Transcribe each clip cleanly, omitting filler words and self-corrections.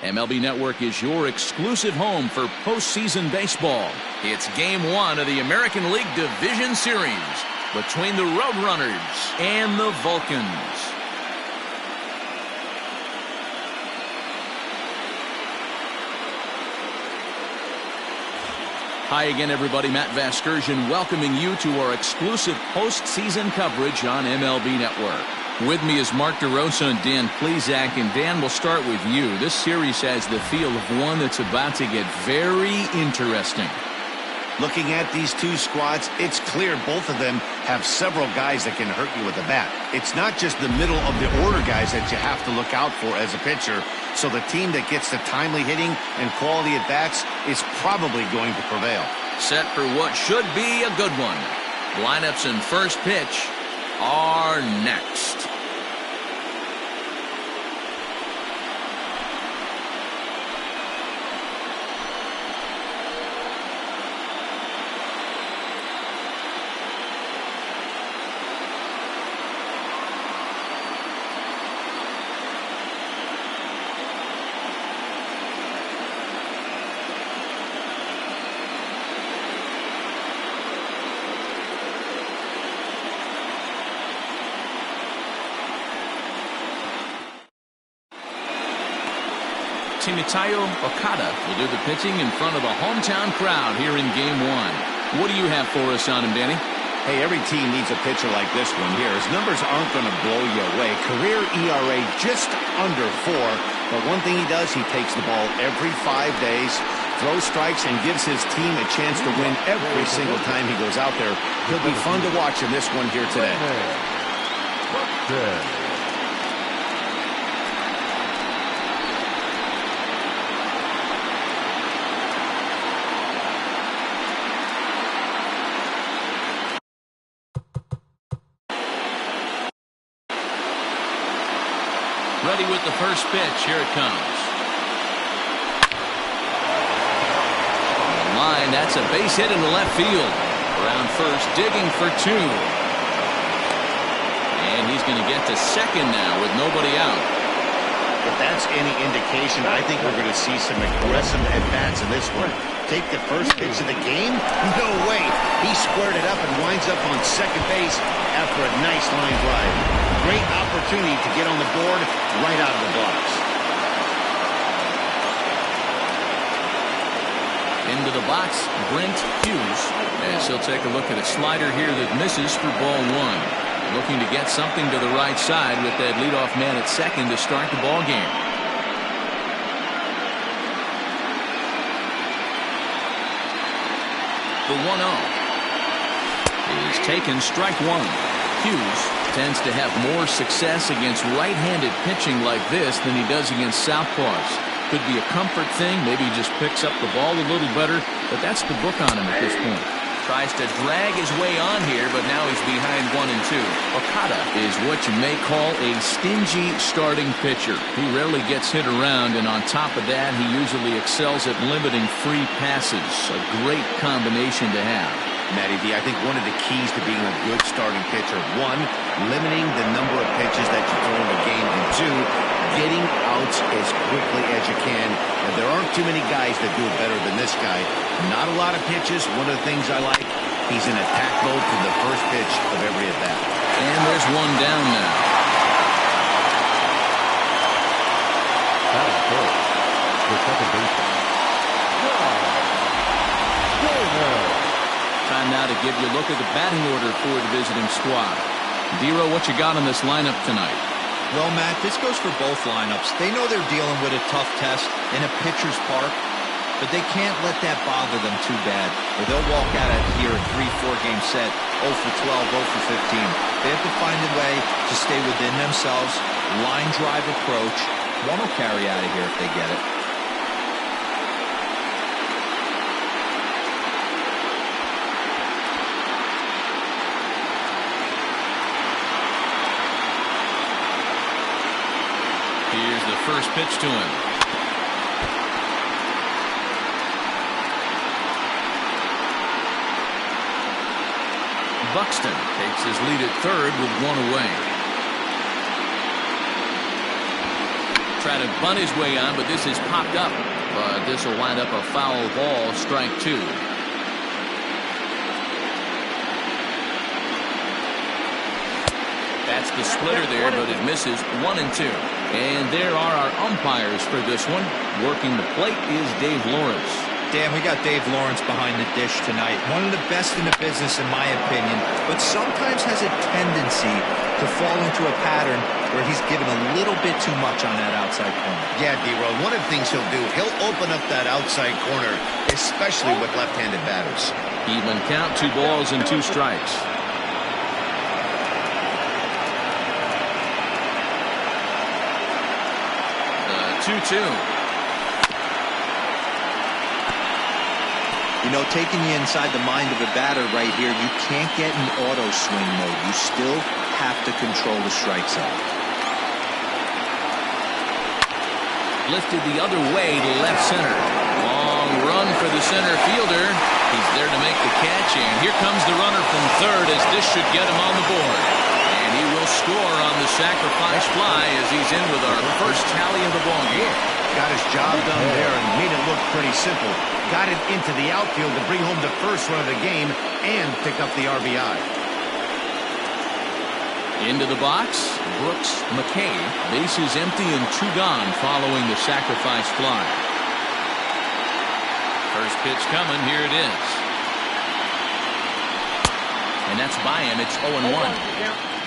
MLB Network is your exclusive home for postseason baseball. It's Game 1 of the American League Division Series between the Roadrunners and the Vulcans. Hi again, everybody. Matt Vasgersian welcoming you to our exclusive postseason coverage on MLB Network. With me is Mark DeRosa and Dan Plesac. And Dan, we'll start with you. This series has the feel of one that's about to get very interesting. Looking at these two squads, it's clear both of them have several guys that can hurt you with a bat. It's not just the middle of the order guys that you have to look out for as a pitcher. So the team that gets the timely hitting and quality at bats is probably going to prevail. Set for what should be a good one. Lineups and first pitch are next. Timoteo Okada will do the pitching in front of a hometown crowd here in Game 1. What do you have for us on him, Danny? Hey, every team needs a pitcher like this one here. His numbers aren't going to blow you away. Career ERA just under 4. But one thing he does, he takes the ball every 5 days, throws strikes, and gives his team a chance to win every single time he goes out there. He'll be fun to watch in this one here today. Ready with the first pitch. Here it comes. Line, that's a base hit into left field. Around first, digging for 2. And he's going to get to second now with nobody out. If that's any indication, I think we're going to see some aggressive at-bats in this one. Take the first pitch of the game? No way. He squared it up and winds up on second base after a nice line drive. Great opportunity to get on the board right out of the blocks. Into the box, Brent Hughes. As he'll take a look at a slider here that misses for ball 1. Looking to get something to the right side with that leadoff man at second to start the ball game. The 1-0 is taken, strike 1. Hughes tends to have more success against right-handed pitching like this than he does against southpaws. Could be a comfort thing. Maybe he just picks up the ball a little better, but that's the book on him at this point. Tries to drag his way on here, but now he's behind 1 and 2. Okada is what you may call a stingy starting pitcher. He rarely gets hit around, and on top of that, he usually excels at limiting free passes. A great combination to have. Matty D, I think one of the keys to being a good starting pitcher, 1, limiting the number of pitches that you throw in a game, and 2, getting outs as quickly as you can. And there aren't too many guys that do it better than this guy. Not a lot of pitches. One of the things I like, he's in attack mode from the first pitch of every at-bat. And there's one down now. That is good. The second baseman. Time now to give you a look at the batting order for the visiting squad. Dero, what you got on this lineup tonight? Well, Matt, this goes for both lineups. They know they're dealing with a tough test in a pitcher's park, but they can't let that bother them too bad, or they'll walk out of here a 3-4 game set, 0 for 12, 0 for 15. They have to find a way to stay within themselves, line drive approach. One will carry out of here if they get it. Here's the first pitch to him. Buxton takes his lead at third with 1 away. Try to bunt his way on, but this is popped up. But this will wind up a foul ball, strike 2. That's the splitter there, but it misses 1-2. And there are our umpires for this one. Working the plate is Dave Lawrence. Dan, we got Dave Lawrence behind the dish tonight. One of the best in the business, in my opinion, but sometimes has a tendency to fall into a pattern where he's given a little bit too much on that outside corner. Yeah, D-Roll, one of the things he'll do, he'll open up that outside corner, especially with left-handed batters. Even count, 2 balls and 2 strikes. The 2-2. You know, taking you inside the mind of a batter right here, you can't get in auto swing mode. You still have to control the strike zone. Lifted the other way to left center. Long run for the center fielder. He's there to make the catch, and here comes the runner from third as this should get him on the board. And he will score on the sacrifice fly as he's in with our first tally of the ball game. Got his job done there and made it look pretty simple. Got it into the outfield to bring home the first run of the game and pick up the RBI. Into the box, Brooks McKay. Bases empty and 2 gone following the sacrifice fly. First pitch coming, here it is. And that's by him, it's 0-1.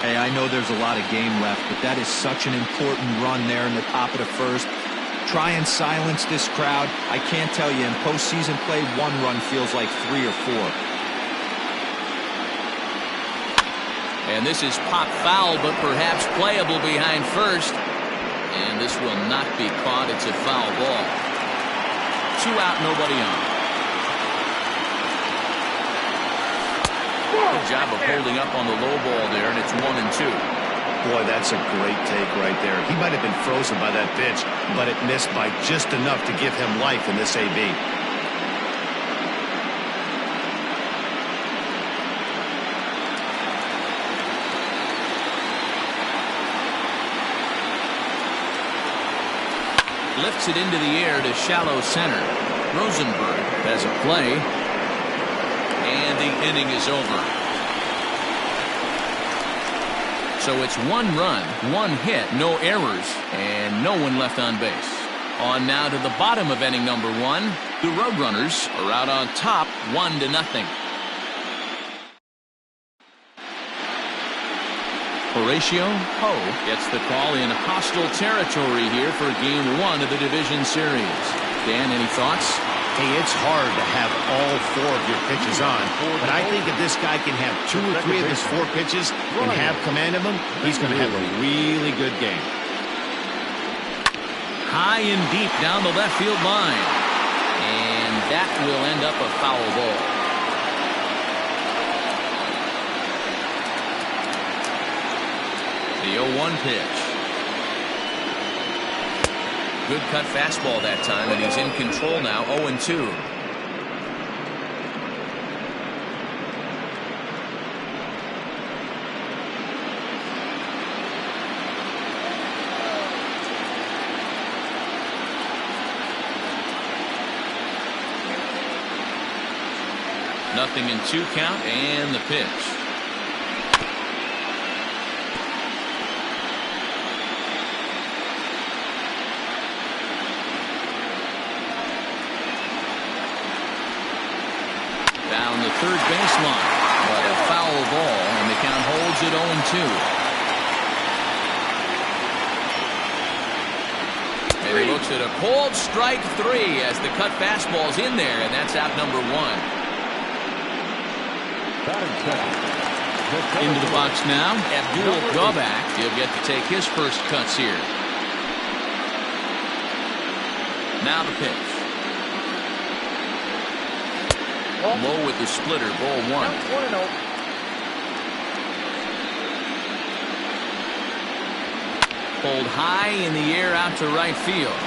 Hey, I know there's a lot of game left, but that is such an important run there in the top of the first. Try and silence this crowd. I can't tell you, in postseason play, 1 run feels like 3 or 4. And this is pop foul, but perhaps playable behind first. And this will not be caught. It's a foul ball. 2 out, nobody on. Good job of holding up on the low ball there, and it's 1-2. Boy, that's a great take right there. He might have been frozen by that pitch, but it missed by just enough to give him life in this AB. Lifts it into the air to shallow center. Rosenberg has a play. And the inning is over. So it's 1 run, 1 hit, no errors, and no one left on base. On now to the bottom of inning number 1. The Roadrunners are out on top, 1-0. Horatio Ho gets the call in hostile territory here for Game 1 of the Division Series. Dan, any thoughts? Hey, it's hard to have all 4 of your pitches on, but I think if this guy can have 2 or 3 of his 4 pitches and have command of them, he's going to have a really good game. High and deep down the left field line. And that will end up a foul ball. The 0-1 pitch. Good cut fastball that time, and he's in control now, 0-2. Nothing in 2 count, and the pitch. Down the third baseline, but a foul ball, and the count holds at 0-2. And he looks at a cold strike 3 as the cut fastball's in there, and that's out number 1. Into the box now, Abdul Gobak. He'll get to take his first cuts here. Now the pitch. Low with the splitter, ball 1. Pulled high in the air out to right field.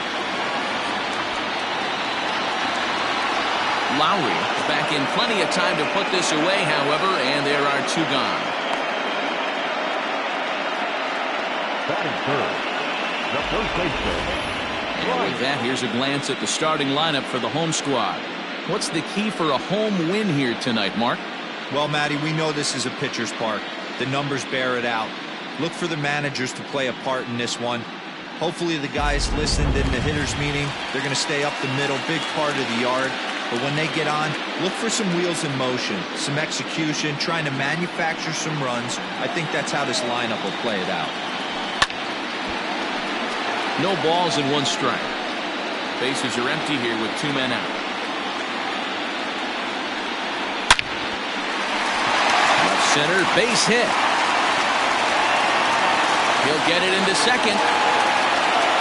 Lowry back in plenty of time to put this away, however, and there are 2 gone. the first baseman. And with that, here's a glance at the starting lineup for the home squad. What's the key for a home win here tonight, Mark? Well, Matty, we know this is a pitcher's park. The numbers bear it out. Look for the managers to play a part in this one. Hopefully the guys listened in the hitters meeting. They're going to stay up the middle, big part of the yard. But when they get on, look for some wheels in motion, some execution, trying to manufacture some runs. I think that's how this lineup will play it out. No balls and one strike. Bases are empty here with 2 men out. Left center, base hit. He'll get it into second.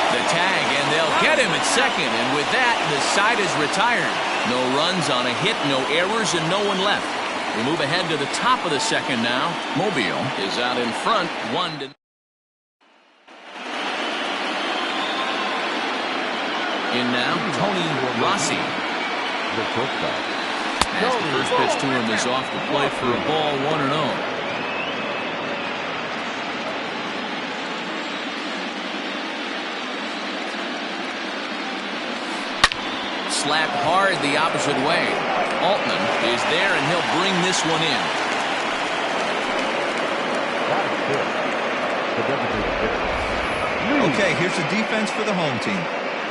The tag, and they'll get him at second. And with that, the side is retired. No runs on a hit, no errors, and no one left. We move ahead to the top of the second now. Mobile is out in front, 1-0. In now, Tony Rossi. The shortstop. As the first pitch to him is off the plate for a ball, 1-0. Slapped hard the opposite way. Altman is there, and he'll bring this one in. Okay, here's the defense for the home team.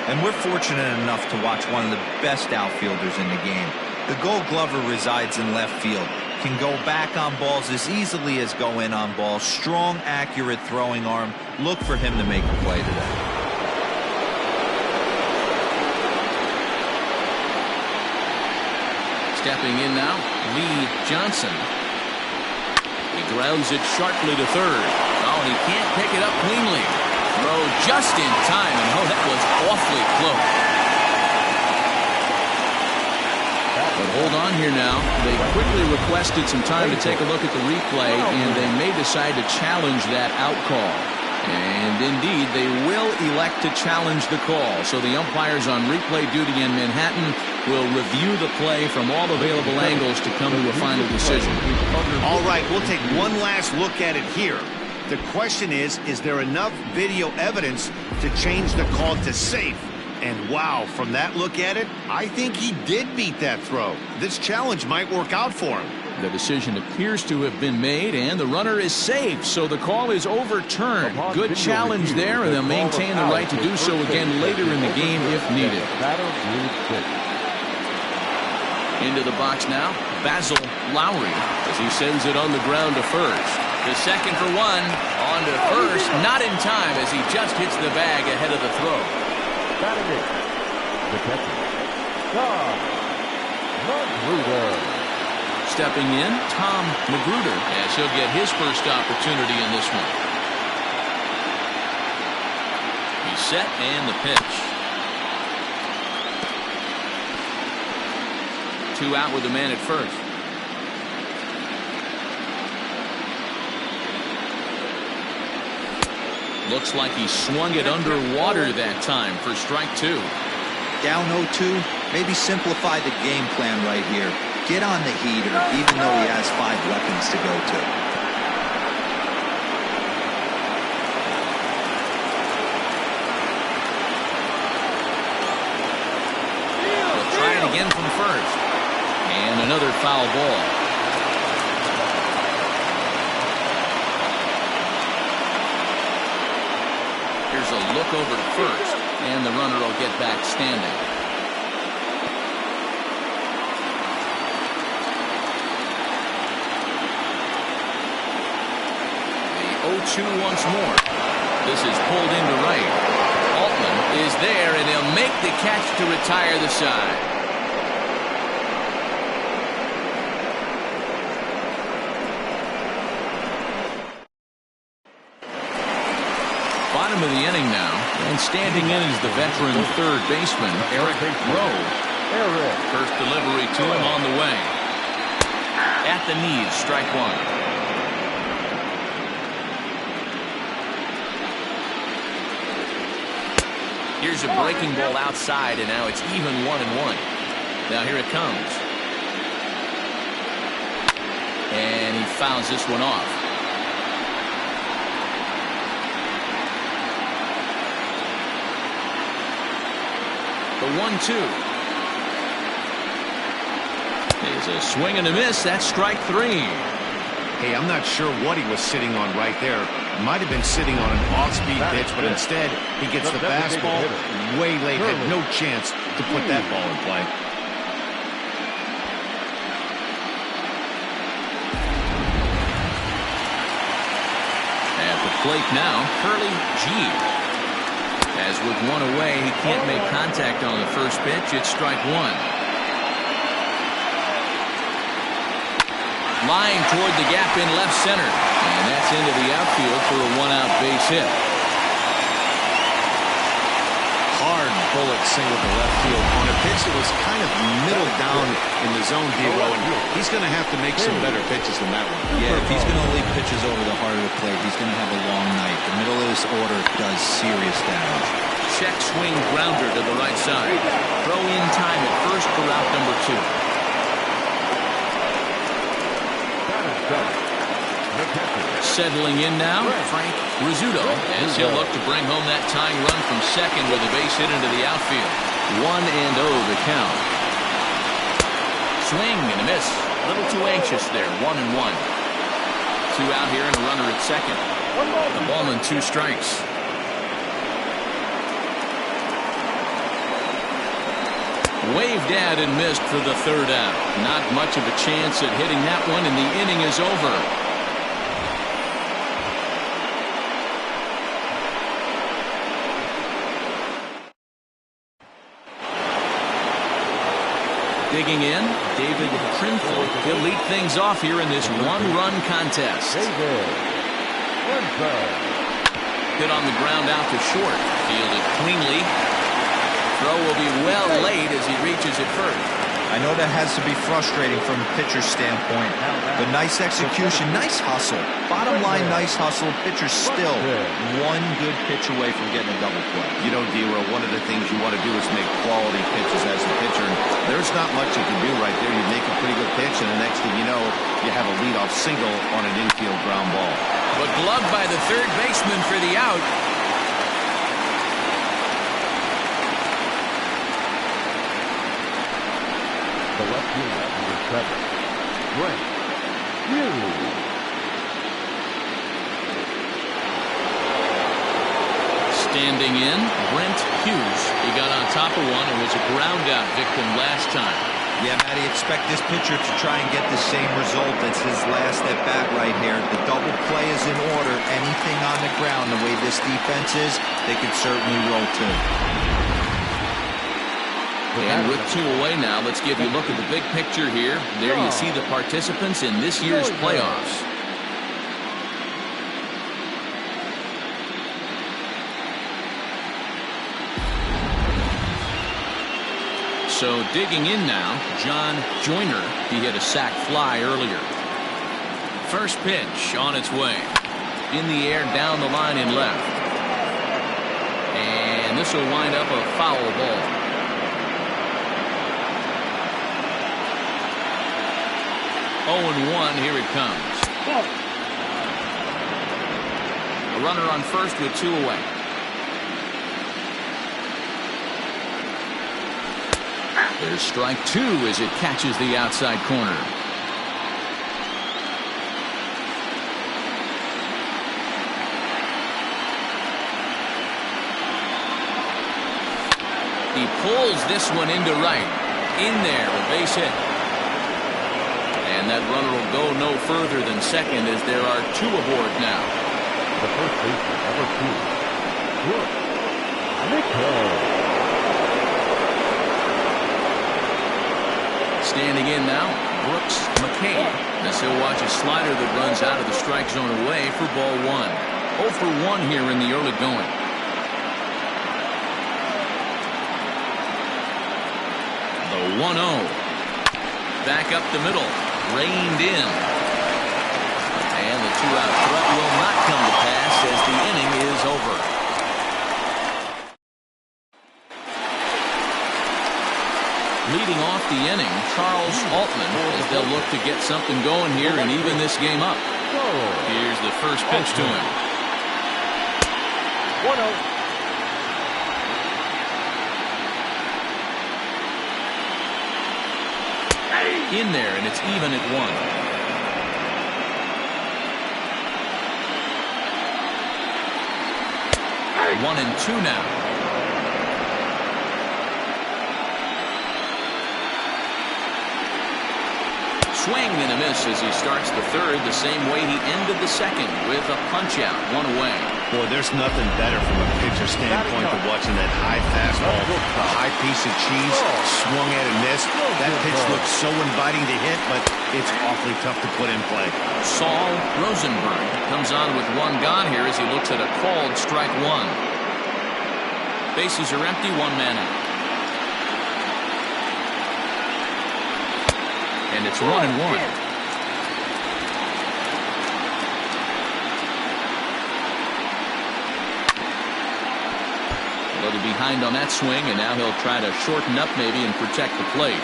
And we're fortunate enough to watch one of the best outfielders in the game. The Gold Glover resides in left field. Can go back on balls as easily as go in on balls. Strong, accurate throwing arm. Look for him to make a play today. Stepping in now, Lee Johnson. He grounds it sharply to third. Oh, and he can't pick it up cleanly. Throw just in time, and oh, that was awfully close. But hold on here now. They quickly requested some time to take a look at the replay, and they may decide to challenge that out call. And indeed, they will elect to challenge the call. So the umpires on replay duty in Manhattan will review the play from all available angles to come to a final decision. All right, we'll take one last look at it here. The question is there enough video evidence to change the call to safe? And wow, from that look at it, I think he did beat that throw. This challenge might work out for him. The decision appears to have been made, and the runner is safe, so the call is overturned. Good challenge there, and they'll maintain the right to do so again later in the game if needed. Into the box now, Basil Lowry, as he sends it on the ground to first. The second for one, on to first, not in time as he just hits the bag ahead of the throw. The catcher, Tom Magruder. Stepping in, Tom Magruder, as he'll get his first opportunity in this one. He's set, and the pitch. 2 out with the man at first. Looks like he swung it underwater that time for strike 2. Down 0-2, maybe simplify the game plan right here. Get on the heater, even though he has 5 weapons to go to. We'll try it again from first. And another foul ball. Here's a look over to first, and the runner will get back standing. The 0-2 once more. This is pulled into right. Altman is there, and he'll make the catch to retire the side. Bottom of the inning now, and standing in is the veteran third baseman, Eric Rowe. First delivery to him on the way. At the knees, strike 1. Here's a breaking ball outside, and now it's even 1-1. Now here it comes. And he fouls this one off. 1-2. There's a swing and a miss. That's strike 3. Hey, I'm not sure what he was sitting on right there. Might have been sitting on an off-speed pitch, but instead he gets the fastball way late. Had no chance to put that ball in play. At the plate now, Curly G. As with one away, he can't make contact on the first pitch. It's strike 1. Lying toward the gap in left center. And that's into the outfield for a 1-out base hit. Hard bullet single to left field on a pitch that was kind of middle down in the zone, D-Row, and he's going to have to make some better pitches than that one. Yeah, if he's going to leave pitches over the heart of the plate, he's going to have a long night. The middle of this order does serious damage. Check swing grounder to the right side. Throw in time at first for out number 2. Settling in now, Frank Rizzuto, as he'll look to bring home that tying run from second with a base hit into the outfield. 1-0 the count. Swing and a miss. A little too anxious there. 1-1. 2 out here and a runner at second. The ball and 2 strikes. Waved at and missed for the 3rd out. Not much of a chance at hitting that one, and the inning is over. Digging in, David Trimful. He'll lead things off here in this 1-run contest. Hit on the ground out to short. Fielded cleanly. Throw will be well late as he reaches it first. I know that has to be frustrating from a pitcher's standpoint, but nice execution, nice hustle. Bottom line, nice hustle. Pitcher's still one good pitch away from getting a double play. You know, D-Row, one of the things you want to do is make quality pitches as a pitcher. And there's not much you can do right there. You make a pretty good pitch, and the next thing you know, you have a leadoff single on an infield ground ball. But gloved by the third baseman for the out. The left fielder, number 7, Brent Hughes. Standing in, Brent Hughes. He got on top of one and was a ground out victim last time. Yeah, Matty, expect this pitcher to try and get the same result as his last at bat right here. The double play is in order. Anything on the ground, the way this defense is, they can certainly roll too. And with 2 away now, let's give you a look at the big picture here. There you see the participants in this year's playoffs. So digging in now, John Joyner. He hit a sac fly earlier. First pitch on its way. In the air, down the line in left. And this will wind up a foul ball. 0-1, here it comes. A runner on first with 2 away. There's strike 2 as it catches the outside corner. He pulls this one into right. In there, a base hit. And that runner will go no further than second as there are 2 aboard now. The first baseman, number 2, Brooks McKay. Standing in now, Brooks McKay. As he'll watch a slider that runs out of the strike zone away for ball 1. 0 for 1 here in the early going. The 1-0. Back up the middle. Reined in. And the 2-out threat will not come to pass as the inning is over. Leading off the inning, Charles Altman, as they'll look to get something going here and even this game up. Here's the first pitch to him. 1-0. in there, and it's even at 1. 1-2 now. Swing and a miss as he starts the third the same way he ended the second, with a punch out, 1 away. Boy, there's nothing better from a pitcher standpoint than watching that high fastball, a high piece of cheese, swung at and missed. That pitch looks so inviting to hit, but it's awfully tough to put in play. Saul Rosenberg comes on with 1 gone here as he looks at a called strike 1. Bases are empty, 1 man out. And it's 1-1. A little behind on that swing, and now he'll try to shorten up maybe and protect the plate.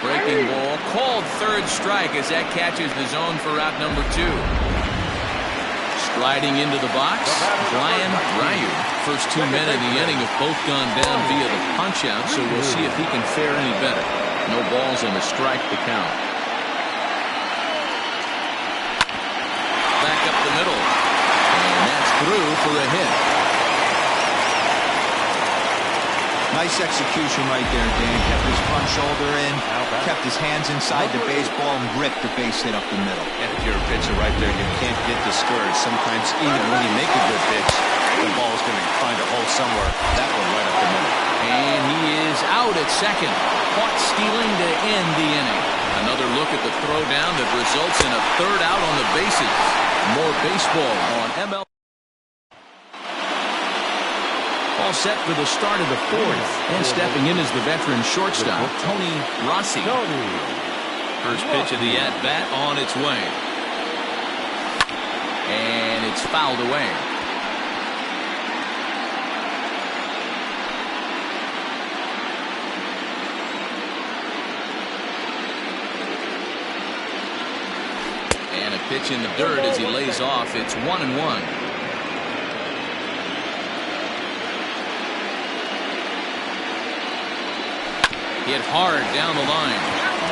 Breaking ball, called third strike as that catches the zone for out number 2. Striding into the box, Brian Ryu. First 2 men of the inning have both gone down via the punch-out, so we'll see if he can fare any better. No balls and a strike to count. Back up the middle, and that's through for a hit. Nice execution right there, Dan. Kept his front shoulder in, kept his hands inside the baseball, and ripped the base hit up the middle. And if you're a pitcher right there, you can't get discouraged. Sometimes even when you make a good pitch, the ball's going to find a hole somewhere. That one right up the middle. And he is out at second. Caught stealing to end the inning. Another look at the throwdown that results in a third out on the bases. More baseball on ML. All set for the start of the fourth. And stepping in is the veteran shortstop, Tony Rossi. First pitch of the at-bat on its way. And it's fouled away. And a pitch in the dirt as he lays off. It's 1-1. Hit hard down the line,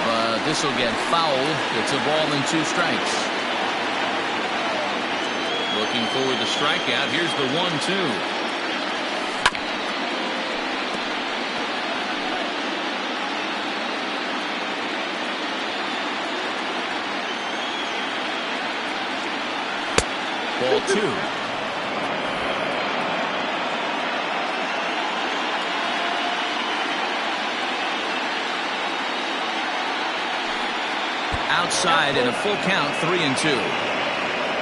but this will get foul. It's a ball and 2 strikes. Looking for the strikeout. Here's the 1-2. Ball 2. Outside and a full count, 3-2.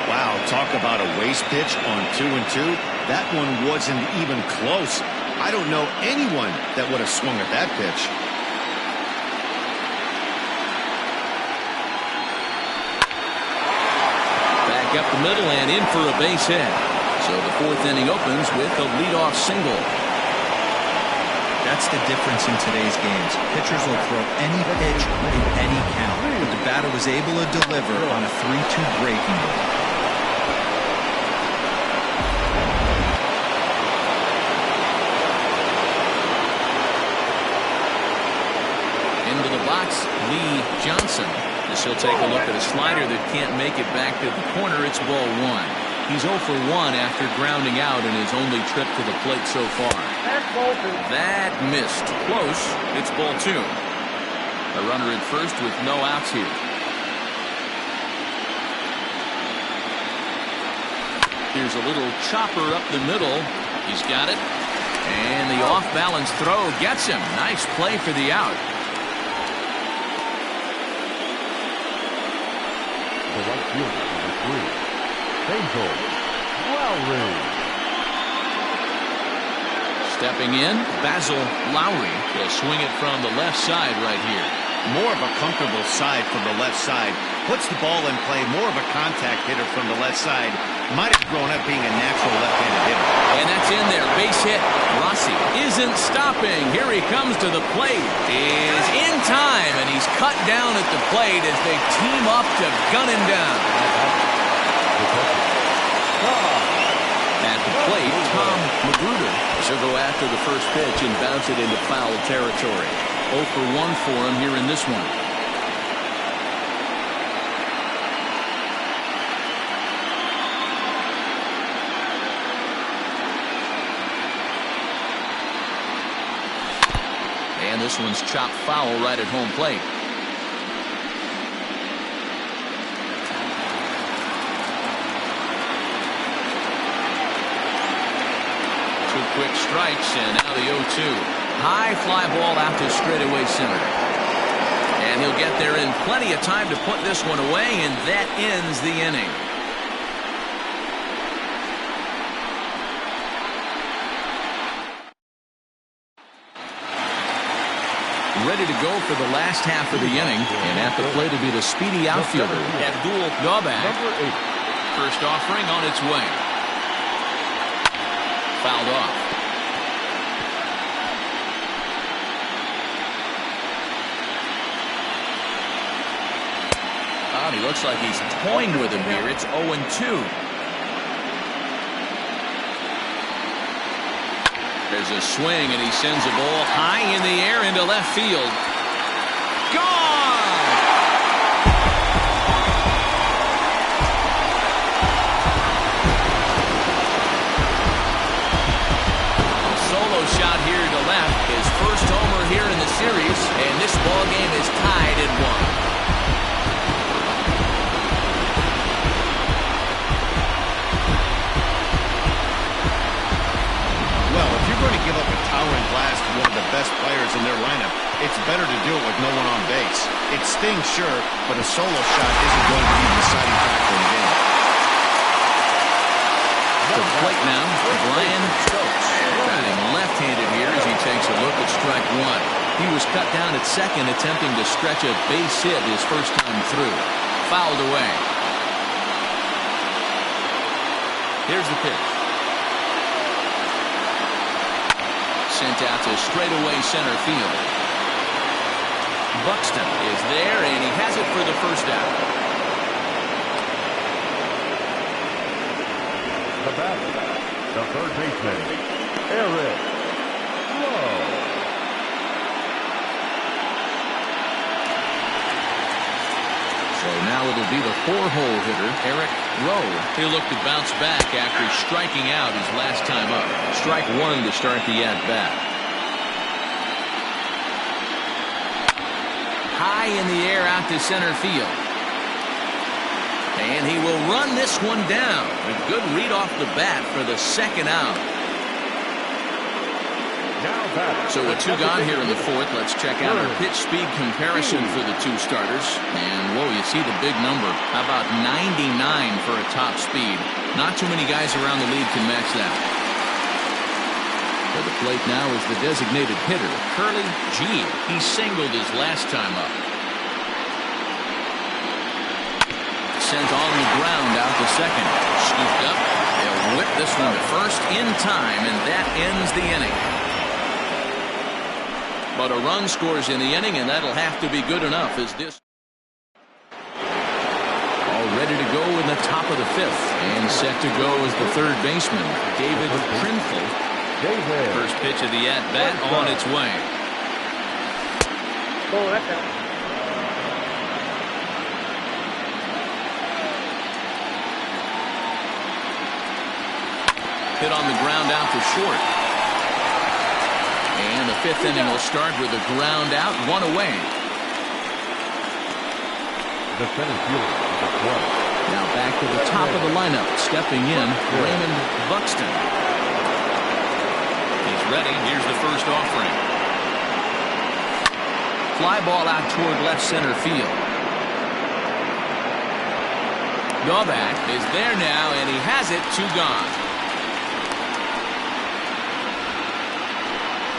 Wow, talk about a waste pitch on 2-2. That one wasn't even close. I don't know anyone that would have swung at that pitch. Back up the middle and in for a base hit. So the fourth inning opens with a leadoff single. That's the difference in today's games. Pitchers will throw any pitch in any count, but the batter was able to deliver on a 3-2 breaking ball. Into the box, Lee Johnson. This will take a look at a slider that can't make it back to the corner. It's ball 1. He's 0 for 1 after grounding out in his only trip to the plate so far. That missed. Close. It's ball 2. A runner at first with no outs here. Here's a little chopper up the middle. He's got it. And the off-balance throw gets him. Nice play for the out. The right fielder, number 3. Angel Lowry. Stepping in, Basil Lowry. He'll swing it from the left side right here. More of a comfortable side from the left side. Puts the ball in play. More of a contact hitter from the left side. Might have grown up being a natural left-handed hitter. And that's in there. Base hit. Rossi isn't stopping. Here he comes to the plate. Is in time, and he's cut down at the plate as they team up to gun him down. At the plate, Tom Magruder. She'll go after the first pitch and bounce it into foul territory. 0 for 1 for him here in this one. And this one's chopped foul right at home plate. Two quick strikes, and now the 0-2. High fly ball out to straightaway center. And he'll get there in plenty of time to put this one away, and that ends the inning. Ready to go for the last half of the inning, and at the plate will be the speedy outfielder, Abdul Gobak. First offering on its way. Fouled off. He looks like he's toying with him here. It's 0-2. There's a swing, and he sends a ball high in the air into left field. Gone! A solo shot here to left. His first homer here in the series, and this ball game is tied at 1. Going to give up a towering blast to one of the best players in their lineup, it's better to do it with no one on base. It stings, sure, but a solo shot isn't going to be the deciding factor in the game. To the plate now, Brian Stokes. Batting left-handed here as he takes a look at strike one. He was cut down at second, attempting to stretch a base hit his first time through. Fouled away. Here's the pitch. Sent out to straightaway center field. Buxton is there, and he has it for the first out. The batter, the third baseman, Eric Rowe. So now it'll be the 4-hole hitter, Eric Rowe. He'll look to bounce back after striking out his last time up. Strike one to start the at-bat. High in the air out to center field. And he will run this one down. A good read off the bat for the second out. So with two gone here in the fourth, let's check out our pitch speed comparison for the two starters. And whoa, you see the big number. How about 99 for a top speed? Not too many guys around the league can match that. For the plate now is the designated hitter, Curly G. He singled his last time up. Sent on the ground out to second. Scooped up. They'll whip this one to first in time, and that ends the inning. But a run scores in the inning, and that'll have to be good enough as this. All ready to go in the top of the fifth. And set to go is the third baseman, David Krinfel. First pitch of the at-bat on its way. Hit on the ground out to short. And the fifth inning will start with a ground out, one away. The center fielder, now back to the top of the lineup, stepping in, Raymond Buxton. He's ready. Here's the first offering. Fly ball out toward left center field. Gobak is there now, and he has it, two gone.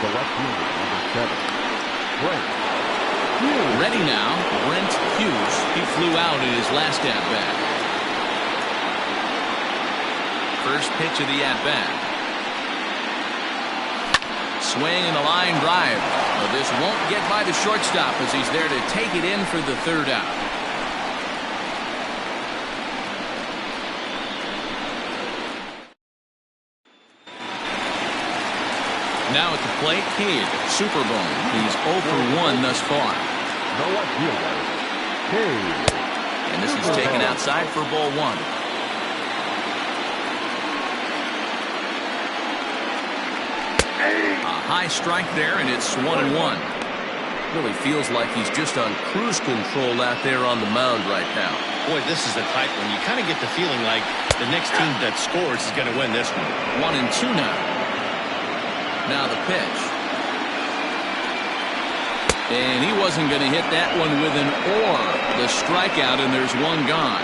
the left fielder, number 7, Brent. Ready now, Brent Hughes. He flew out in his last at-bat. First pitch of the at-bat. Swing and a line drive. But this won't get by the shortstop as he's there to take it in for the third out. Now at the plate, Cade Superbone. He's 0 for 1 thus far. No one fielder. Cade. And this is taken outside for ball 1. A high strike there, and it's 1-1. Really feels like he's just on cruise control out there on the mound right now. Boy, this is a tight one. You kind of get the feeling like the next team that scores is going to win this one. 1-2 now. Now the pitch. And he wasn't going to hit that one with an or. The strikeout, and there's one gone.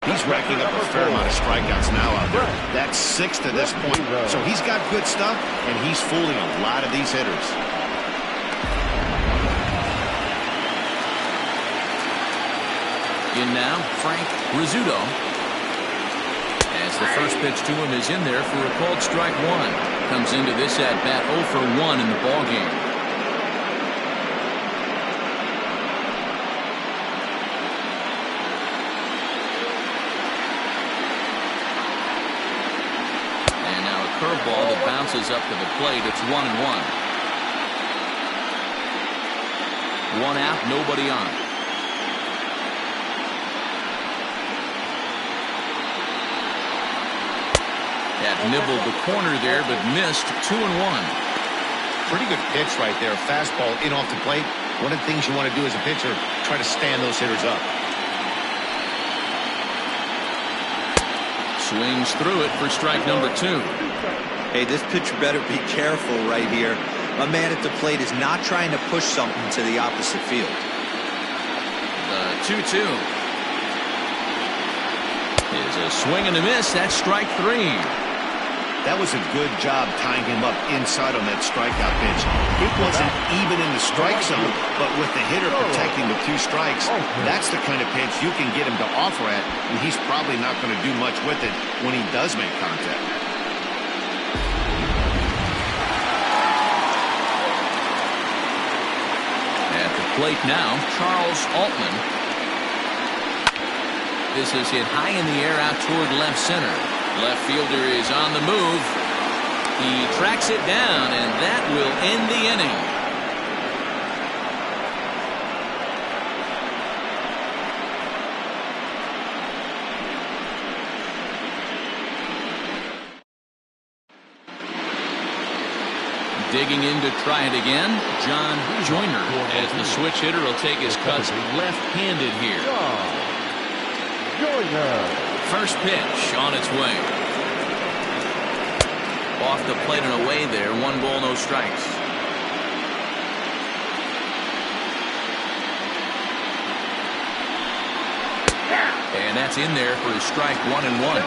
He's racking up a fair amount of strikeouts now out there. That's 6 to this point. So he's got good stuff, and he's fooling a lot of these hitters. In now, Frank Rizzuto. As the first pitch to him is in there for a called strike 1. Comes into this at bat 0 for 1 in the ball game. And now a curveball that bounces up to the plate. It's 1-1. 1 out, nobody on. That nibbled the corner there, but missed. 2-1. Pretty good pitch right there. Fastball in off the plate. One of the things you want to do as a pitcher, try to stand those hitters up. Swings through it for strike number 2. Hey, this pitcher better be careful right here. A man at the plate is not trying to push something to the opposite field. The 2-2 is a swing and a miss. That's strike 3. That was a good job tying him up inside on that strikeout pitch. It wasn't even in the strike zone, but with the hitter protecting the 2 strikes, that's the kind of pitch you can get him to offer at, and he's probably not going to do much with it when he does make contact. At the plate now, Charles Altman. This is hit high in the air out toward left center. Left fielder is on the move. He tracks it down, and that will end the inning. Digging in to try it again, John Joyner, as the switch hitter will take his cuts left-handed here. First pitch on its way. Off the plate and away there. 1 ball, no strikes. And that's in there for a strike. 1-1.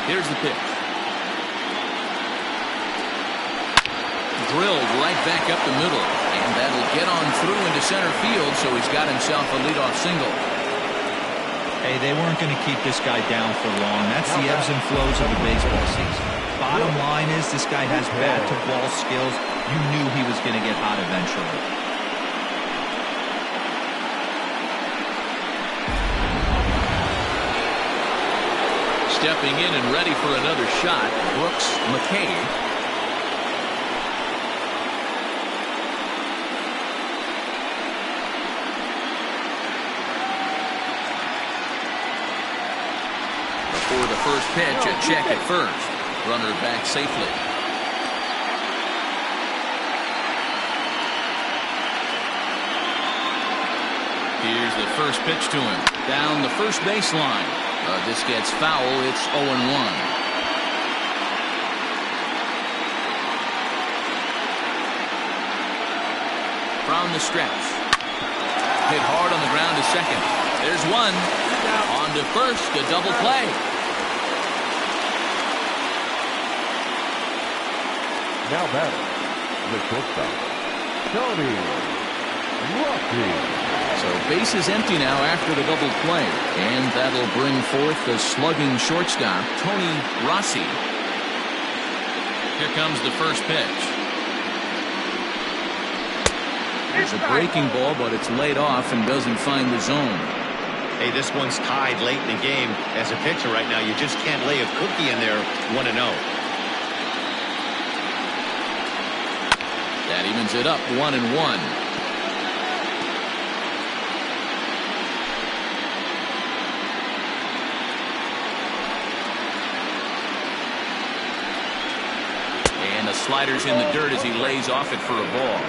Here's the pitch. Drilled right back up the middle. And that'll get on through into center field, so he's got himself a leadoff single. Hey, they weren't going to keep this guy down for long. That's the ebbs and flows of the baseball season. Bottom line is this guy has bat-to-ball skills. You knew he was going to get hot eventually. Stepping in and ready for another shot, Brooks McKay. Before the first pitch, a check at first. Runner back safely. Here's the first pitch to him. Down the first baseline. This gets foul. It's 0-1. From the stretch. Hit hard on the ground to second. There's one. On to first. A double play. Now batting, the shortstop, Tony Rossi. So base is empty now after the double play. And that'll bring forth the slugging shortstop, Tony Rossi. Here comes the first pitch. There's a breaking ball, but it's laid off and doesn't find the zone. Hey, this one's tied late in the game. As a pitcher right now, you just can't lay a cookie in there 1-0. That evens it up 1-1. And the slider's in the dirt as he lays off it for a ball.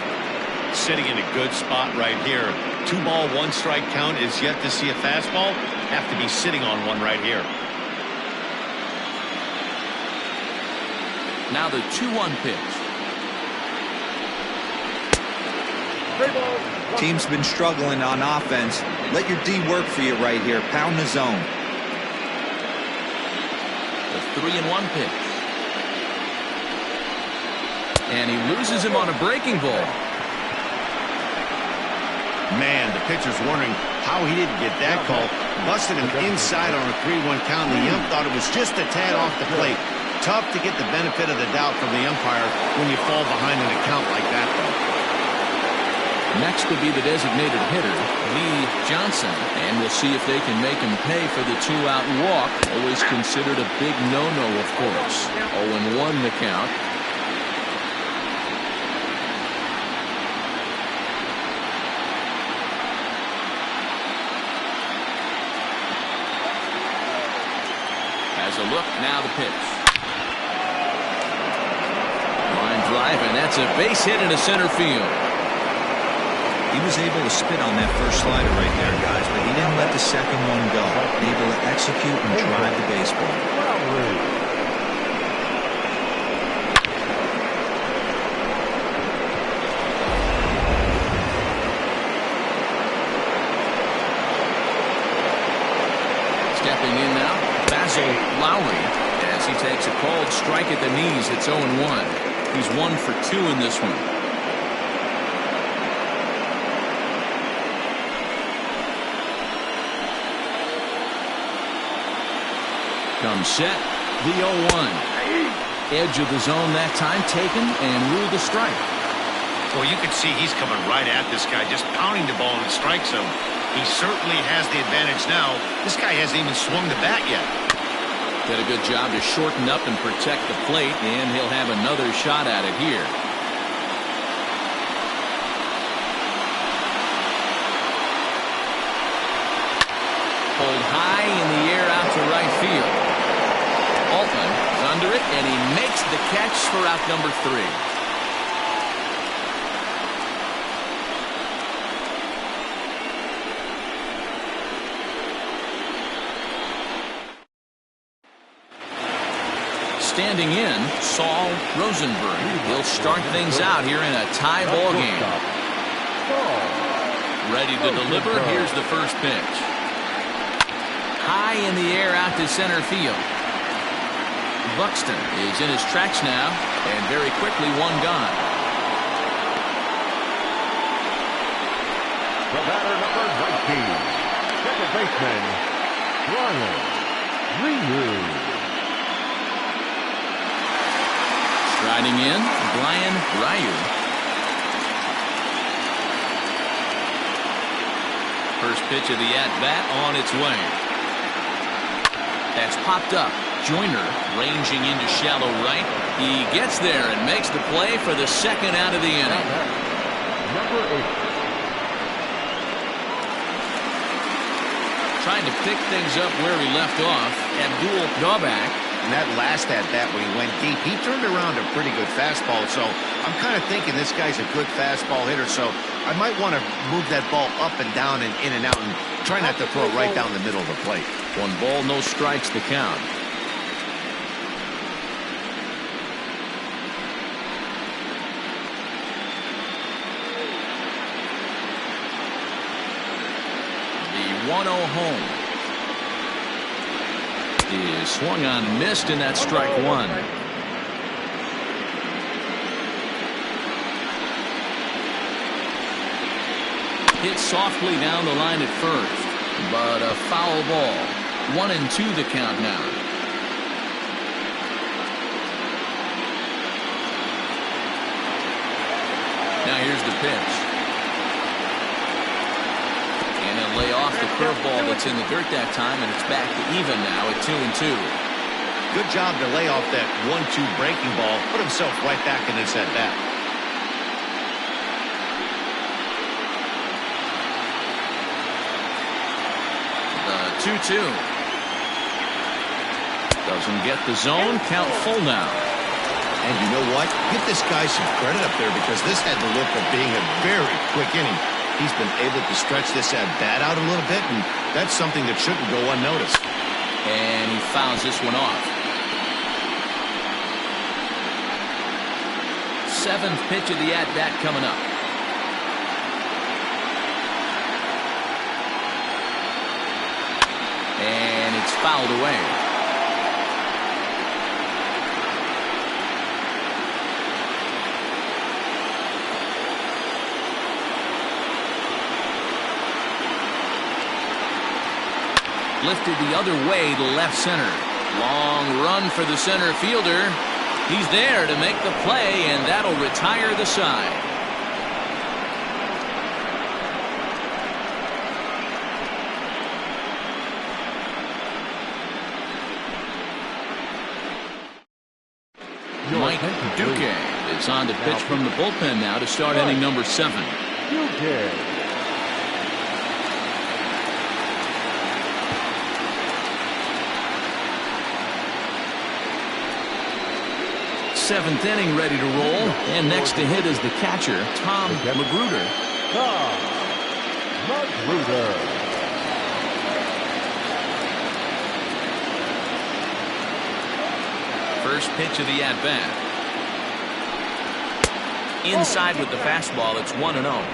Sitting in a good spot right here. 2-ball, 1-strike count is yet to see a fastball. Have to be sitting on one right here. Now the 2-1 pitch. Team's been struggling on offense. Let your D work for you right here. Pound the zone. The 3-1 pitch. And he loses him on a breaking ball. Man, the pitcher's wondering how he didn't get that call. Busted him inside on a 3-1 count, and the ump thought it was just a tad off the plate. Tough to get the benefit of the doubt from the umpire when you fall behind an account like that, though. Next will be the designated hitter, Lee Johnson, and we'll see if they can make him pay for the 2-out walk. Always considered a big no-no, of course. 0-1 the count. Has a look, now the pitch. Line drive, and that's a base hit into center field. He was able to spit on that first slider right there, guys, but he didn't let the second one go. Able to execute and drive the baseball. Stepping in now, Basil Lowry, as he takes a called strike at the knees. It's 0-1. He's 1 for 2 in this one. Comes set, the 0-1. Edge of the zone that time taken and ruled a strike. Well, you can see he's coming right at this guy, just pounding the ball in the strike zone. He certainly has the advantage now. This guy hasn't even swung the bat yet. Did a good job to shorten up and protect the plate, and he'll have another shot at it here. Pulled high in the air out to right field. Altman is under it, and he makes the catch for out number 3. Standing in, Saul Rosenberg. He'll start things out here in a tie ball game. Ready to deliver. Here's the first pitch. High in the air out to center field. Buxton is in his tracks now, and very quickly one gone. The batter, number 19, second baseman, Ryan Ryu. Striding in, Brian Ryu. First pitch of the at-bat on its way. That's popped up. Joyner ranging into shallow right. He gets there and makes the play for the second out of the inning. Number 8. Trying to pick things up where he left off, Abdul Daubak. And that last at-bat when he went deep, he turned around a pretty good fastball. So I'm kind of thinking this guy's a good fastball hitter. So I might want to move that ball up and down and in and out and try not to throw it right down the middle of the plate. 1 ball, no strikes to count. The 1-0 home is swung on and missed, and that's strike 1. Hit softly down the line at first, but a foul ball. 1-2 the count now. Now here's the pitch. And he'll lay off the curveball that's in the dirt that time, and it's back to even now at 2-2. Good job to lay off that 1-2 breaking ball. Put himself right back in this at-bat. The 2-2. Doesn't get the zone. Count full now. And you know what? Give this guy some credit up there because this had the look of being a very quick inning. He's been able to stretch this at-bat out a little bit, and that's something that shouldn't go unnoticed. And he fouls this one off. Seventh pitch of the at-bat coming up. And it's fouled away. Lifted the other way to left center. Long run for the center fielder. He's there to make the play, and that'll retire the side. Mike Duque is on to pitch from the bullpen now to start inning number 7. Duque. Seventh inning ready to roll, and next to hit is the catcher, Tom Magruder. Magruder. First pitch of the at-bat. Inside with the fastball, it's 1-0.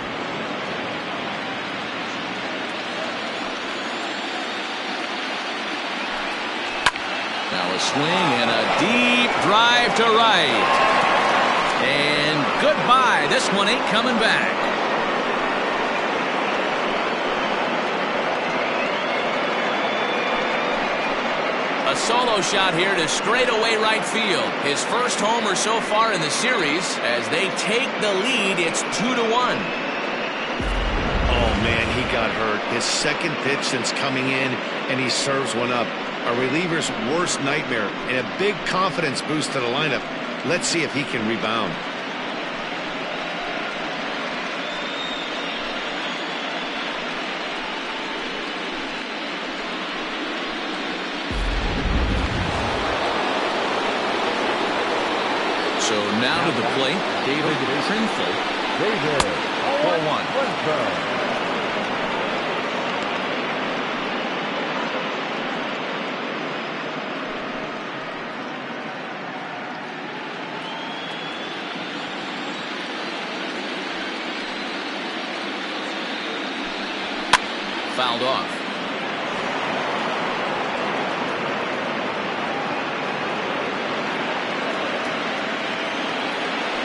Now a swing and a deep drive to right. And goodbye. This one ain't coming back. A solo shot here to straightaway right field. His first homer so far in the series. As they take the lead, it's 2-1. Oh, man, he got hurt. His second pitch since coming in, and he serves one up. A reliever's worst nightmare and a big confidence boost to the lineup. Let's see if he can rebound. So now to the plate, David Trinful. David. 4-1. Fouled off.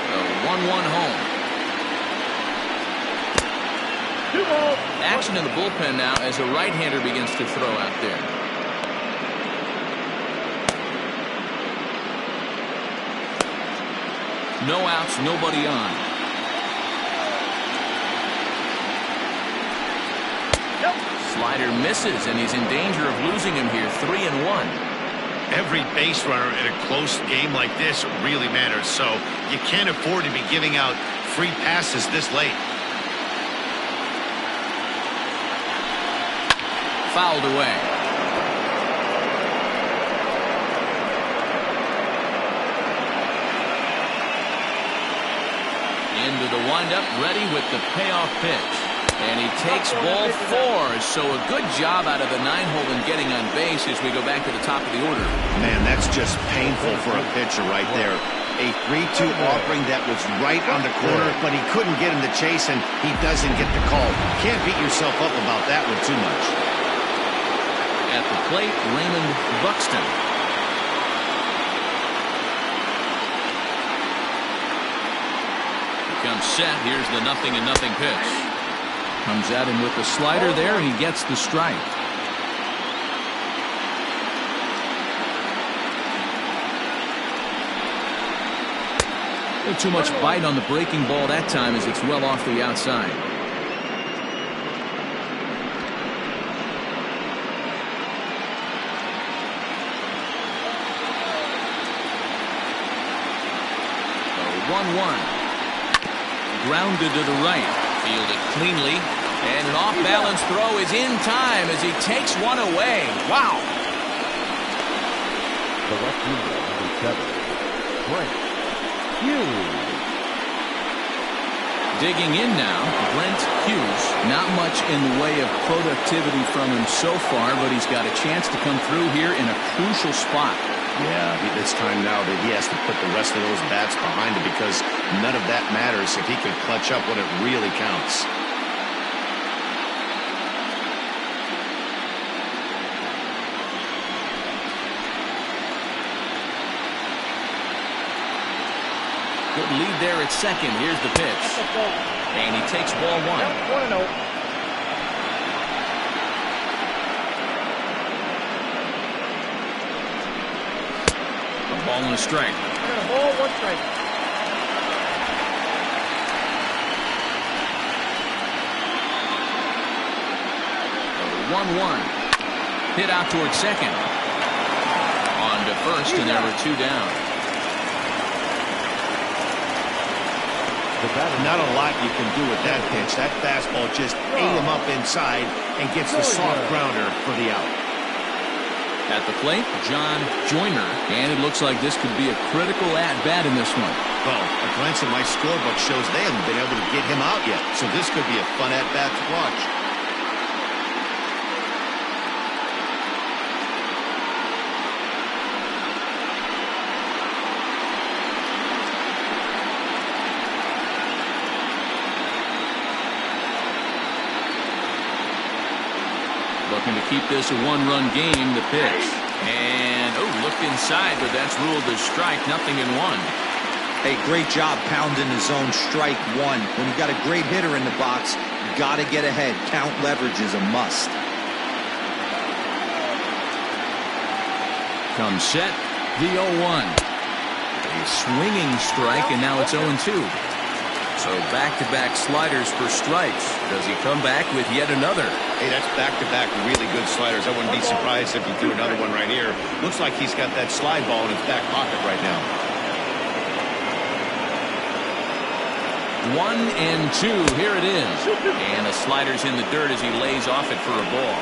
The 1-1 home. Action in the bullpen now as a right-hander begins to throw out there. No outs, nobody on. Slider misses, and he's in danger of losing him here. 3-1. Every base runner in a close game like this really matters, so you can't afford to be giving out free passes this late. Fouled away. Into the windup, ready with the payoff pitch. And he takes ball 4, so a good job out of the 9-hole in getting on base as we go back to the top of the order. Man, that's just painful for a pitcher right there. A 3-2 offering that was right on the corner, but he couldn't get him to chase, and he doesn't get the call. Can't beat yourself up about that one too much. At the plate, Raymond Buxton. Comes set. Here's the 0-0 pitch. Comes at him with the slider there, and he gets the strike. A little too much bite on the breaking ball that time as it's well off the outside. 1-1. Grounded to the right. Fielded cleanly. And an off-balance throw is in time as he takes one away. Wow. The left fielder, number 7, Brent Hughes. Digging in now, Brent Hughes. Not much in the way of productivity from him so far, but he's got a chance to come through here in a crucial spot. Yeah, it's time now that he has to put the rest of those bats behind him because none of that matters if he can clutch up when it really counts. Good lead there at second. Here's the pitch. And he takes ball 1. 1-0. A ball and a strike. Ball, 1 strike. The 1-1. Hit out towards second. On to first, and there were 2 down. Not a lot you can do with that pitch. That fastball just ate him up inside and gets the soft grounder for the out. At the plate, John Joyner, and it looks like this could be a critical at-bat in this one. Well, a glance at my scorebook shows they haven't been able to get him out yet, so this could be a fun at-bat to watch. Looking to keep this a 1-run game. The pitch. And, looked inside, but that's ruled as strike. Nothing in 1. Hey, great job pounding the zone. Strike 1. When you got a great hitter in the box, you got to get ahead. Count leverage is a must. Comes set. The 0-1. A swinging strike, and now it's 0-2. So back-to-back sliders for strikes. Does he come back with yet another? Hey, that's back-to-back really good sliders. I wouldn't be surprised if he threw another one right here. Looks like he's got that slide ball in his back pocket right now. 1-2. Here it is. And the slider's in the dirt as he lays off it for a ball.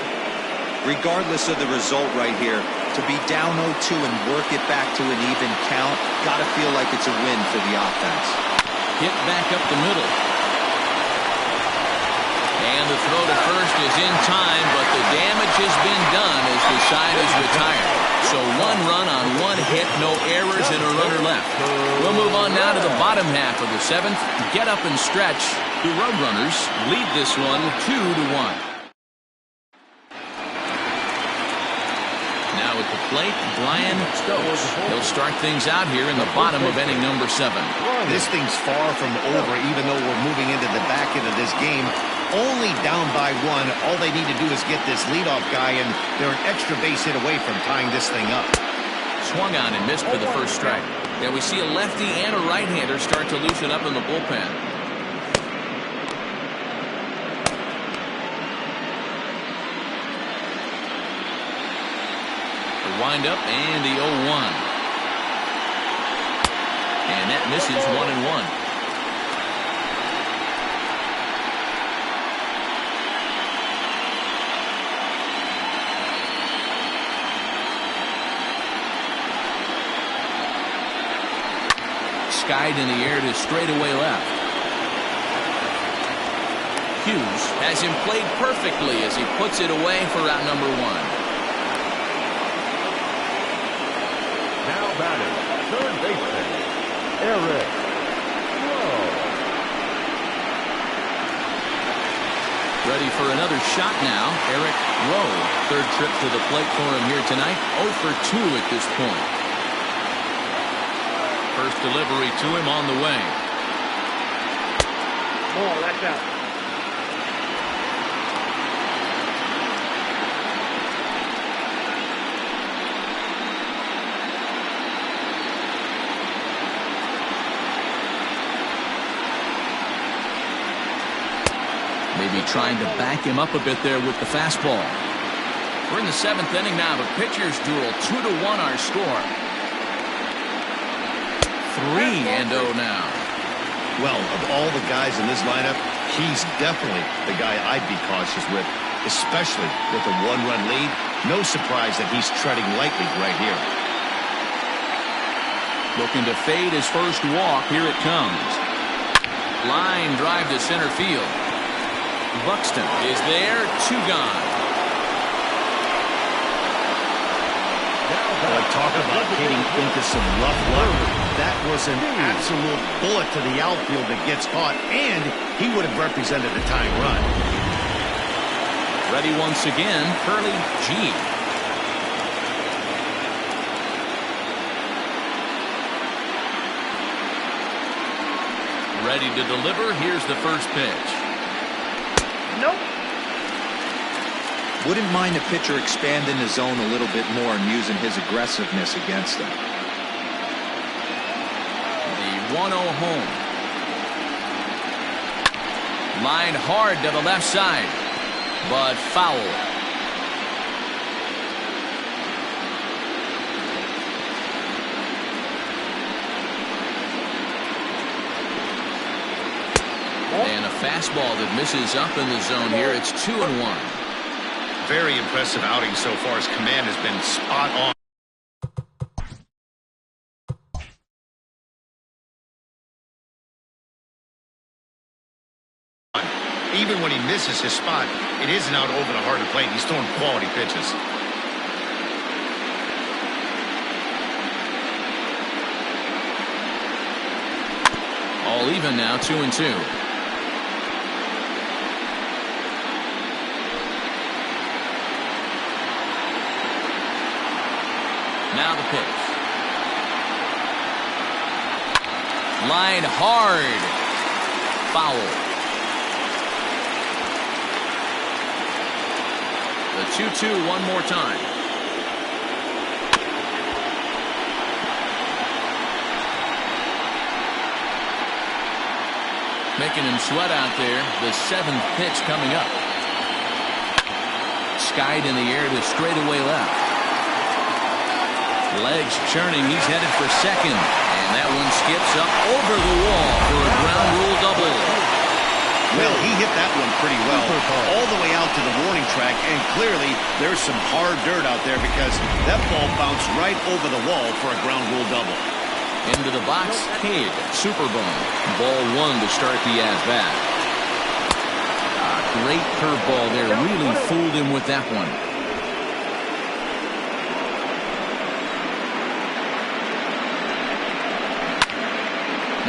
Regardless of the result right here, to be down 0-2 and work it back to an even count, got to feel like it's a win for the offense. Hit back up the middle. And the throw to first is in time, but the damage has been done as the side is retired. So 1 run on 1 hit, no errors, and a runner left. We'll move on now to the bottom half of the 7th. Get up and stretch. The Roadrunners lead this one 2-1. Now at the plate, Brian Stokes. He'll start things out here in the bottom of inning number 7. This thing's far from over, even though we're moving into the back end of this game. Only down by 1. All they need to do is get this leadoff guy, and they're an extra base hit away from tying this thing up. Swung on and missed for the first strike. And we see a lefty and a right-hander start to loosen up in the bullpen. Wind up and the 0-1. And that misses 1-1. Skied in the air to straightaway left. Hughes has him played perfectly as he puts it away for out number 1. Now batting, third baseman, Eric Rowe. Ready for another shot now, Eric Rowe. Third trip to the plate for him here tonight. 0 for 2 at this point. First delivery to him on the way. Ball, that's out. Maybe trying to back him up a bit there with the fastball. We're in the 7th inning now. The pitcher's duel, 2-1 our score. 3-0 now. Well, of all the guys in this lineup, he's definitely the guy I'd be cautious with, especially with a one-run lead. No surprise that he's treading lightly right here. Looking to fade his first walk. Here it comes. Line drive to center field. Buxton is there. 2 gone. Boy, talk about hitting into some rough luck. That was an absolute bullet to the outfield that gets caught, and he would have represented a tying run. Ready once again, Curly G. Ready to deliver. Here's the first pitch. Nope. Wouldn't mind a pitcher expanding the zone a little bit more and using his aggressiveness against them. The 1-0 home. Line hard to the left side, but foul. And a fastball that misses up in the zone here. It's 2-1. Very impressive outing so far. His command has been spot on. Even when he misses his spot, it isn't out over the heart of the plate. He's throwing quality pitches. All even now, 2-2. Now the pitch. Line hard. Foul. The 2-2 one more time. Making him sweat out there. The 7th pitch coming up. Skied in the air to straightaway left. Legs churning. He's headed for second. And that one skips up over the wall for a ground rule double. Well, he hit that one pretty well, all the way out to the warning track, and clearly there's some hard dirt out there because that ball bounced right over the wall for a ground rule double. Into the box, Cade, Superbone. Ball 1 to start the at-bat. Great curveball there. Really fooled him with that one.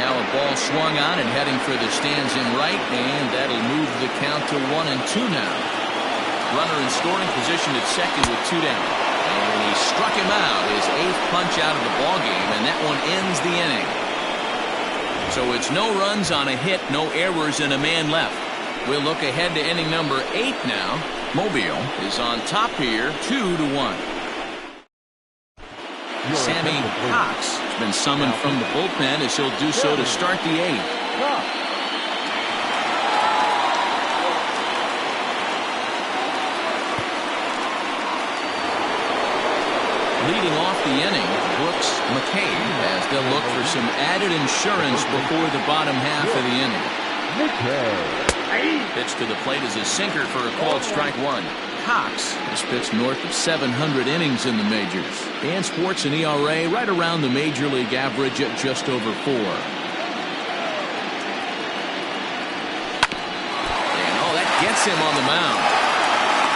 Now a ball swung on and heading for the stands in right, and that'll move the count to 1-2 now. Runner in scoring position at second with 2 down. And he struck him out, his 8th punch out of the ballgame, and that one ends the inning. So it's no runs on a hit, no errors, and a man left. We'll look ahead to inning number 8 now. Mobile is on top here, 2-1. Sammy Cox has been summoned from the bullpen as he'll do so to start the 8th. Leading off the inning, Brooks McCabe as they'll look for some added insurance before the bottom half of the inning. Pitch to the plate is a sinker for a called strike 1. Cox has pitched north of 700 innings in the majors and sports an ERA right around the major league average at just over 4. And that gets him on the mound.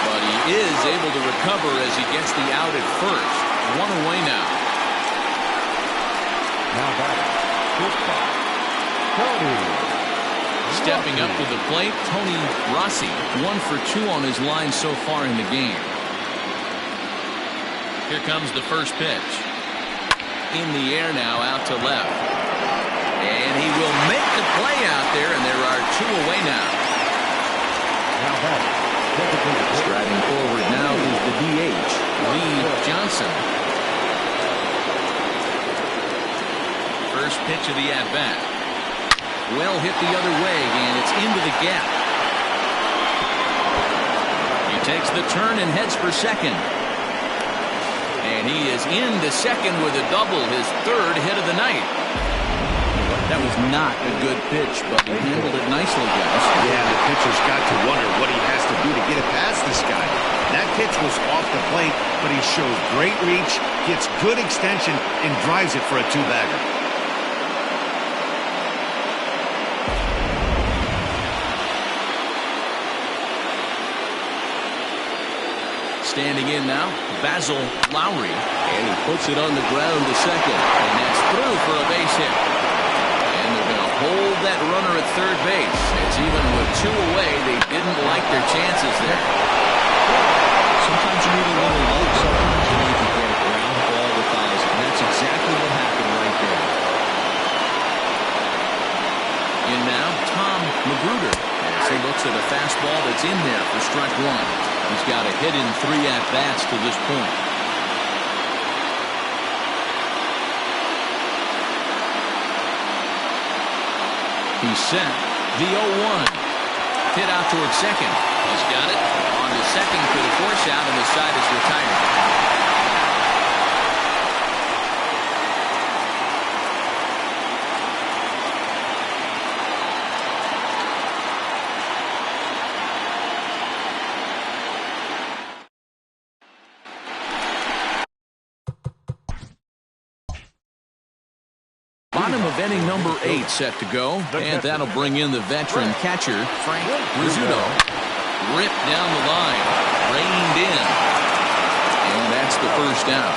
But he is able to recover as he gets the out at first. 1 away now. Now back. Tony. Stepping up to the plate, Tony Rossi, 1 for 2 on his line so far in the game. Here comes the first pitch. In the air now, out to left. And he will make the play out there, and there are 2 away now. Striding forward now is the DH, Lee Johnson. First pitch of the at-bat. Well hit the other way, and it's into the gap. He takes the turn and heads for second. And he is into second with a double, his 3rd hit of the night. That was not a good pitch, but he handled it nicely, guys. Yeah, the pitcher's got to wonder what he has to do to get it past this guy. That pitch was off the plate, but he shows great reach, gets good extension, and drives it for a two-bagger. Standing in now, Basil Lowry, and he puts it on the ground to second, and that's through for a base hit. And they're going to hold that runner at third base, as even with two away, they didn't like their chances there. Sometimes you need a little luck, sometimes you need to get a ground ball with eyes, and that's exactly what happened right there. In now, Tom Magruder, as he looks at a fastball that's in there for strike one. He's got a hit in 3 at-bats to this point. He's set. The 0-1. Hit out towards second. He's got it. On to second for the force out, and the side is retired. Bottom of inning number 8 set to go, and that'll bring in the veteran catcher, Frank Rizzuto. Ripped down the line, reined in, and that's the first down.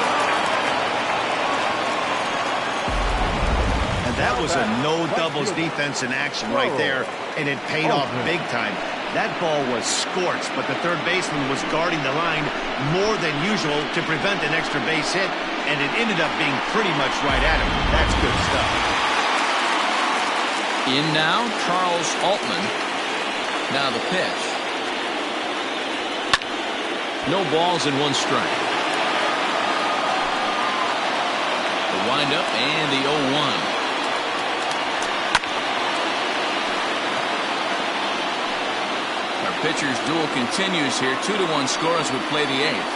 And that was a no-doubles defense in action right there, and it paid off big time. That ball was scorched, but the third baseman was guarding the line more than usual to prevent an extra base hit, and it ended up being pretty much right at him. That's good stuff. In now, Charles Altman. Now the pitch. No balls and 1 strike. The windup and the 0-1. Pitcher's duel continues here. 2-1 score as we play the 8th.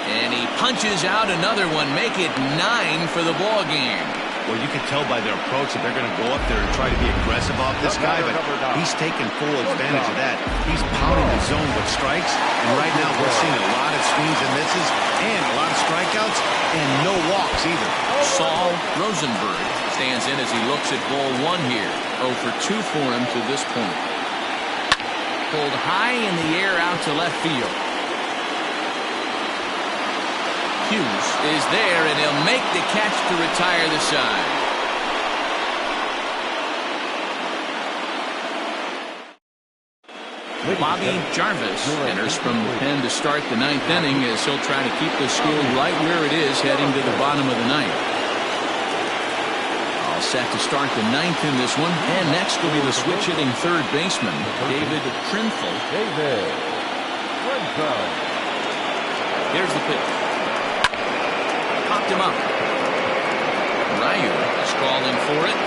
And he punches out another one. Make it 9 for the ball game. Well, you can tell by their approach that they're going to go up there and try to be aggressive off this guy, but he's taking full advantage of that. He's pounding the zone with strikes, and right now we're seeing a lot of swings and misses and a lot of strikeouts and no walks either. Saul Rosenberg stands in as he looks at ball 1 here. 0 for 2 for him to this point. Pulled high in the air out to left field. Hughes is there, and he'll make the catch to retire the side. Bobby Jarvis enters from the pen to start the 9th inning as he'll try to keep the score right where it is heading to the bottom of the 9th. Set to start the 9th in this one, and next will be the switch-hitting third baseman, David Trinfel. Here's the pitch. Popped him up. Ryu is calling for it.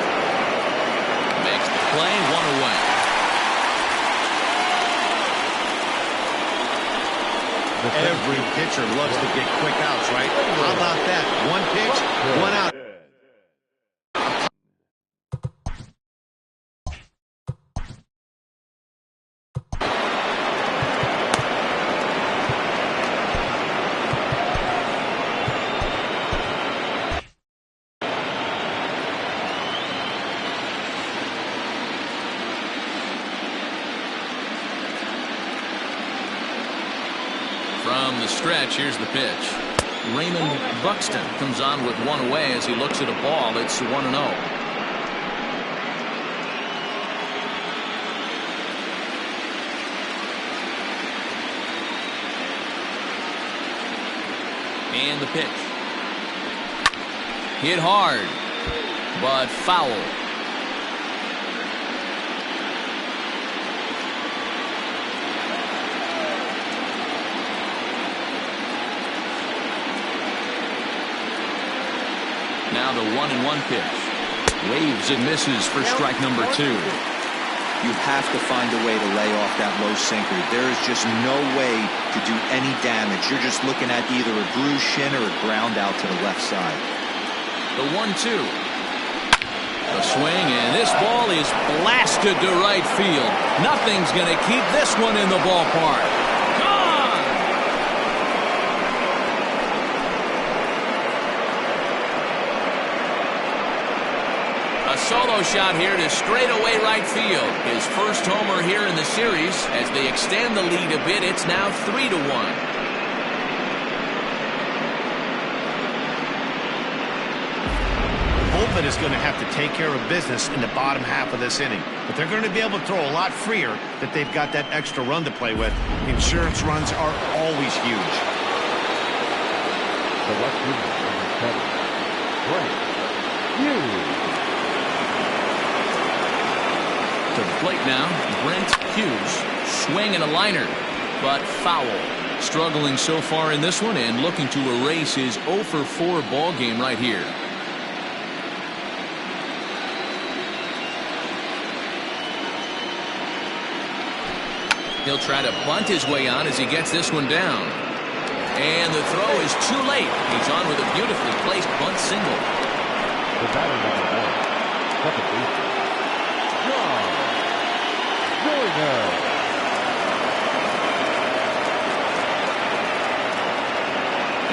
Makes the play, 1 away. Every pitcher loves to get quick outs, right? How about that? 1 pitch, 1 out. From the stretch, here's the pitch. Raymond Buxton comes on with 1 away as he looks at a ball. It's 1-0. And the pitch. Hit hard, but foul. Now the 1-1 pitch. Waves and misses for strike number 2. You have to find a way to lay off that low sinker. There is just no way to do any damage. You're just looking at either a bruised shin or a ground out to the left side. The 1-2. A swing, and this ball is blasted to right field. Nothing's going to keep this one in the ballpark. Gone! A solo shot here to straightaway right field. His first homer here in the series. As they extend the lead a bit, it's now 3-1. Bullpen is going to have to take care of business in the bottom half of this inning, but they're going to be able to throw a lot freer that they've got that extra run to play with. Insurance runs are always huge. The left fielder, number 7, Brent Hughes. To the plate now, Brent Hughes. Swing and a liner, but foul. Struggling so far in this one and looking to erase his 0-for-4 ball game right here. He'll try to bunt his way on as he gets this one down. And the throw is too late. He's on with a beautifully placed bunt single. The batter, number 1, second baseman, John Joyner.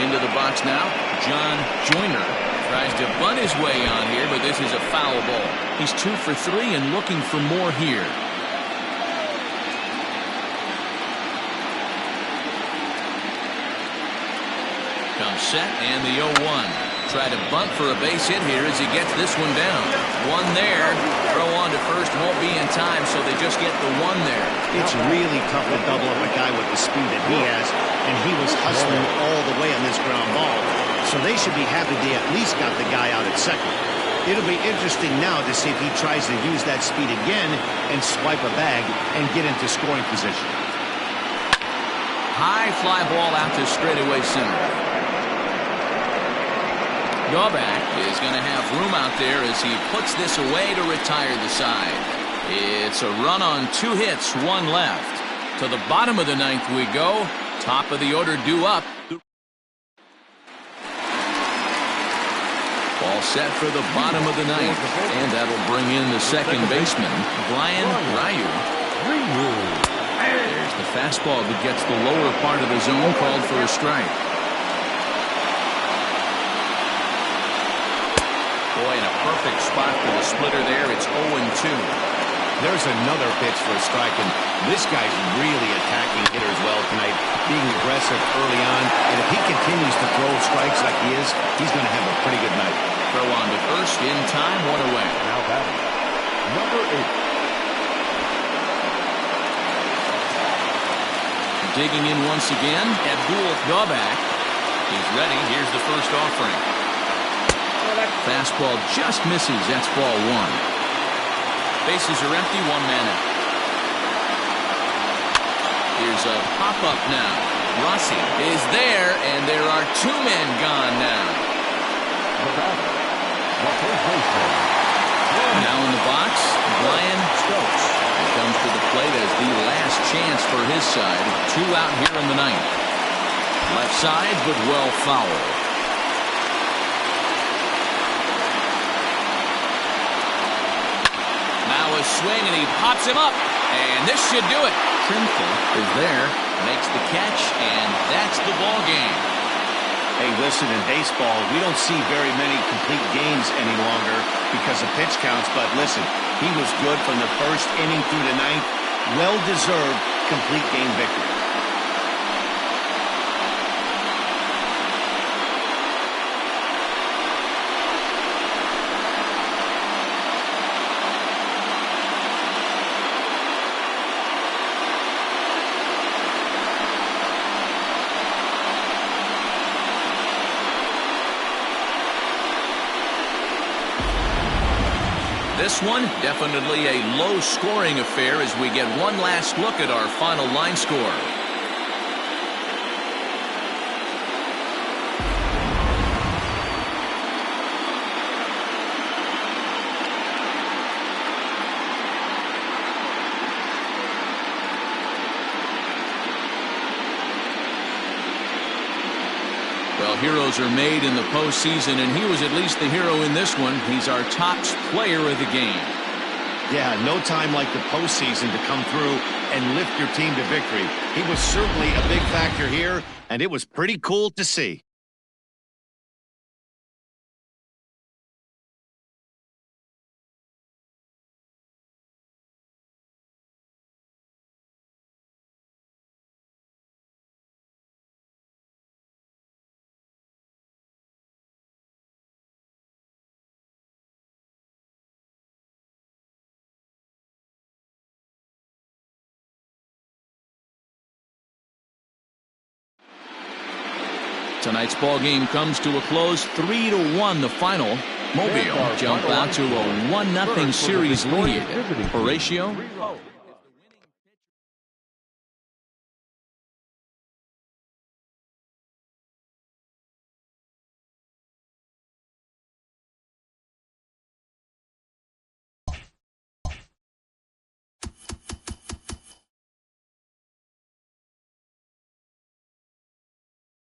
Into the box now, John Joyner tries to bunt his way on here, but this is a foul ball. He's 2 for 3 and looking for more here. Comes set and the 0-1. Try to bunt for a base hit here as he gets this one down. One there. Throw on to first won't be in time, so they just get the one there. It's really tough to double up a guy with the speed that he has, and he was hustling all the way on this ground ball. So they should be happy they at least got the guy out at second. It'll be interesting now to see if he tries to use that speed again and swipe a bag and get into scoring position. High fly ball out to straightaway center. Gobak is going to have room out there as he puts this away to retire the side. It's a run on 2 hits, 1 left. To the bottom of the 9th we go. Top of the order due up. Ball set for the bottom of the 9th. And that'll bring in the second baseman, Brian Ryu. There's the fastball that gets the lower part of the zone, called for a strike. Boy, in a perfect spot for the splitter there. It's 0-2. There's another pitch for a strike, and this guy's really attacking hitters well tonight, being aggressive early on. And if he continues to throw strikes like he is, he's going to have a pretty good night. Throw on to first in time, 1 away. Now batting, number 8. Digging in once again, Abdul Gobak. He's ready. Here's the first offering. Fastball just misses. That's ball 1. Bases are empty, 1 man out. Here's a pop-up now. Rossi is there, and there are 2 men gone now. The batter, the first baseman. Now in the box, Brian Stokes. He comes to the plate as the last chance for his side. 2 out here in the 9th. Left side, but well fouled. Now a swing, and he pops him up. And this should do it. Trimful is there, makes the catch, and that's the ball game. Hey, listen, in baseball, we don't see very many complete games any longer because of pitch counts. But listen, he was good from the first inning through the 9th. Well-deserved complete game victory. This one, definitely a low-scoring affair as we get one last look at our final line score. Well, heroes are made in the postseason, and he was at least the hero in this one. He's our top player of the game. Yeah, no time like the postseason to come through and lift your team to victory. He was certainly a big factor here, and it was pretty cool to see. Tonight's ball game comes to a close, 3-1 the final. Mobile jump out to a 1-0 series lead. Horatio.